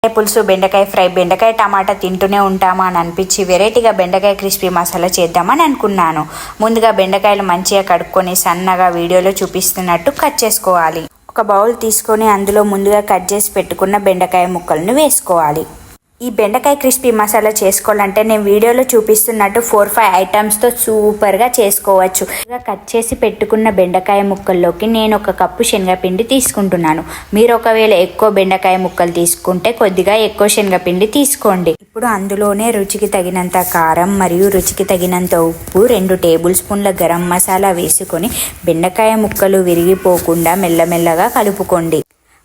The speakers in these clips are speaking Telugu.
బెండకాయ పులుసు, బెండకాయ ఫ్రై, బెండకాయ టమాటా తింటూనే ఉంటామా అని అనిపించి వెరైటీగా బెండకాయ క్రిస్పీ మసాలా చేద్దామని అనుకున్నాను. ముందుగా బెండకాయలు మంచిగా కడుక్కొని సన్నగా వీడియోలో చూపిస్తున్నట్టు కట్ చేసుకోవాలి. ఒక బౌల్ తీసుకొని అందులో ముందుగా కట్ చేసి పెట్టుకున్న బెండకాయ ముక్కలను వేసుకోవాలి. ఈ బెండకాయ క్రిస్పీ మసాలా చేసుకోవాలంటే నేను వీడియోలో చూపిస్తున్నట్టు 4-5 ఐటమ్స్తో సూపర్గా చేసుకోవచ్చు. కట్ చేసి పెట్టుకున్న బెండకాయ ముక్కల్లోకి నేను 1 కప్పు శనగపిండి తీసుకుంటున్నాను. మీరు ఒకవేళ ఎక్కువ బెండకాయ ముక్కలు తీసుకుంటే కొద్దిగా ఎక్కువ శనగపిండి తీసుకోండి. ఇప్పుడు అందులోనే రుచికి తగినంత కారం మరియు రుచికి తగినంత ఉప్పు, 2 టేబుల్ స్పూన్ల గరం మసాలా వేసుకొని బెండకాయ ముక్కలు విరిగిపోకుండా మెల్లమెల్లగా కలుపుకోండి.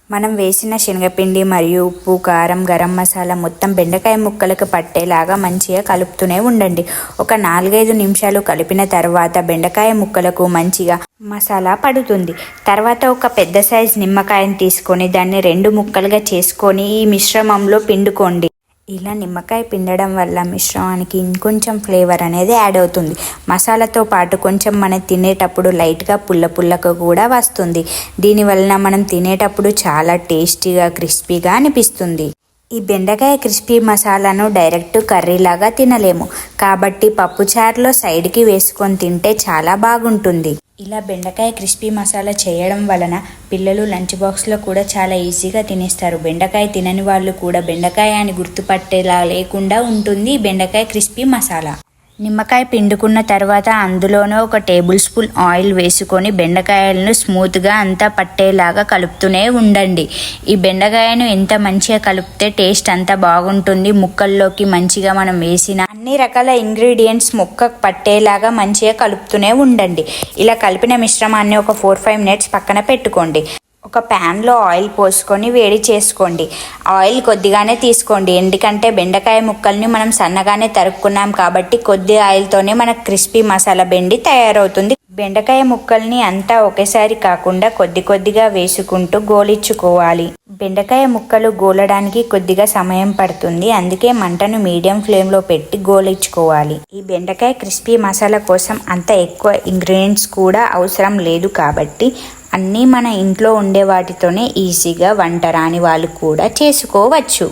మనం వేసిన శనగపిండి మరియు ఉప్పు, కారం, గరం మసాలా మొత్తం బెండకాయ ముక్కలకు పట్టేలాగా మంచిగా కలుపుతూనే ఉండండి. ఒక 4-5 నిమిషాలు కలిపిన తర్వాత బెండకాయ ముక్కలకు మంచిగా మసాలా పడుతుంది. తర్వాత ఒక పెద్ద సైజు నిమ్మకాయను తీసుకొని దాన్ని 2 ముక్కలుగా చేసుకొని ఈ మిశ్రమంలో పిండుకోండి. ఇలా నిమ్మకాయ పిండడం వల్ల మిశ్రమానికి ఇంకొంచెం ఫ్లేవర్ అనేది యాడ్ అవుతుంది. మసాలాతో పాటు కొంచెం మనం తినేటప్పుడు లైట్గా పుల్లగా కూడా వస్తుంది. దీనివలన మనం తినేటప్పుడు చాలా టేస్టీగా క్రిస్పీగా అనిపిస్తుంది. ఈ బెండకాయ క్రిస్పీ మసాలాను డైరెక్ట్ కర్రీలాగా తినలేము కాబట్టి పప్పుచారులో సైడ్కి వేసుకొని తింటే చాలా బాగుంటుంది. ఇలా బెండకాయ క్రిస్పీ మసాలా చేయడం వలన పిల్లలు లంచ్ బాక్స్లో కూడా చాలా ఈజీగా తినేస్తారు. బెండకాయ తినని వాళ్ళు కూడా బెండకాయ అని గుర్తుపట్టేలా లేకుండా ఉంటుంది ఈ బెండకాయ క్రిస్పీ మసాలా. నిమ్మకాయ పిండుకున్న తర్వాత అందులోనే 1 టేబుల్ స్పూన్ ఆయిల్ వేసుకొని బెండకాయలను స్మూత్గా అంతా పట్టేలాగా కలుపుతూనే ఉండండి. ఈ బెండకాయను ఎంత మంచిగా కలిపితే టేస్ట్ అంత బాగుంటుంది. ముక్కల్లోకి మంచిగా మనం వేసిన అన్ని రకాల ఇంగ్రీడియంట్స్ ముక్కకు పట్టేలాగా మంచిగా కలుపుతూనే ఉండండి. ఇలా కలిపిన మిశ్రమాన్ని ఒక 4-5 మినిట్స్ పక్కన పెట్టుకోండి. ఒక ప్యాన్లో ఆయిల్ పోసుకొని వేడి చేసుకోండి. ఆయిల్ కొద్దిగానే తీసుకోండి, ఎందుకంటే బెండకాయ ముక్కల్ని మనం సన్నగానే తరుక్కున్నాం కాబట్టి కొద్ది ఆయిల్తోనే మనకు క్రిస్పీ మసాలా బెండి తయారవుతుంది. బెండకాయ ముక్కల్ని అంతా ఒకేసారి కాకుండా కొద్దిగా వేసుకుంటూ గోలించుకోవాలి. బెండకాయ ముక్కలు గోలడానికి కొద్దిగా సమయం పడుతుంది, అందుకే మంటను మీడియం ఫ్లేమ్లో పెట్టి గోలించుకోవాలి. ఈ బెండకాయ క్రిస్పీ మసాలా కోసం అంత ఎక్కువ ఇంగ్రీడియంట్స్ కూడా అవసరం లేదు కాబట్టి అన్నీ మన ఇంట్లో ఉండే వాటితోనే ఈజీగా వంట రాని వాళ్ళు కూడా చేసుకోవచ్చు.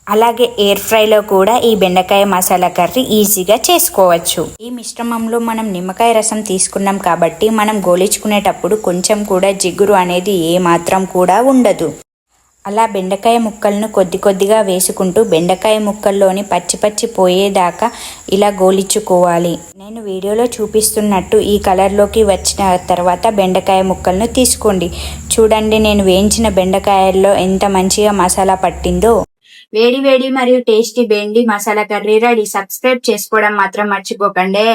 అలాగే ఎయిర్ ఫ్రైలో కూడా ఈ బెండకాయ మసాలా కర్రీ ఈజీగా చేసుకోవచ్చు. ఈ మిశ్రమంలో మనం నిమ్మకాయ రసం తీసుకున్నాం కాబట్టి మనం గోలించుకునేటప్పుడు కొంచెం కూడా జిగురు అనేది ఏమాత్రం కూడా ఉండదు. అలా బెండకాయ ముక్కలను కొద్దిగా వేసుకుంటూ బెండకాయ ముక్కల్లోని పచ్చి పోయేదాకా ఇలా గోలించుకోవాలి. నేను వీడియోలో చూపిస్తున్నట్టు ఈ కలర్లోకి వచ్చిన తర్వాత బెండకాయ ముక్కలను తీసుకోండి. చూడండి, నేను వేయించిన బెండకాయల్లో ఎంత మంచిగా మసాలా పట్టిందో. వేడి మరియు tasty bhindi masala curry ready. Subscribe చేసుకోవడం మాత్రం మర్చిపోకండి.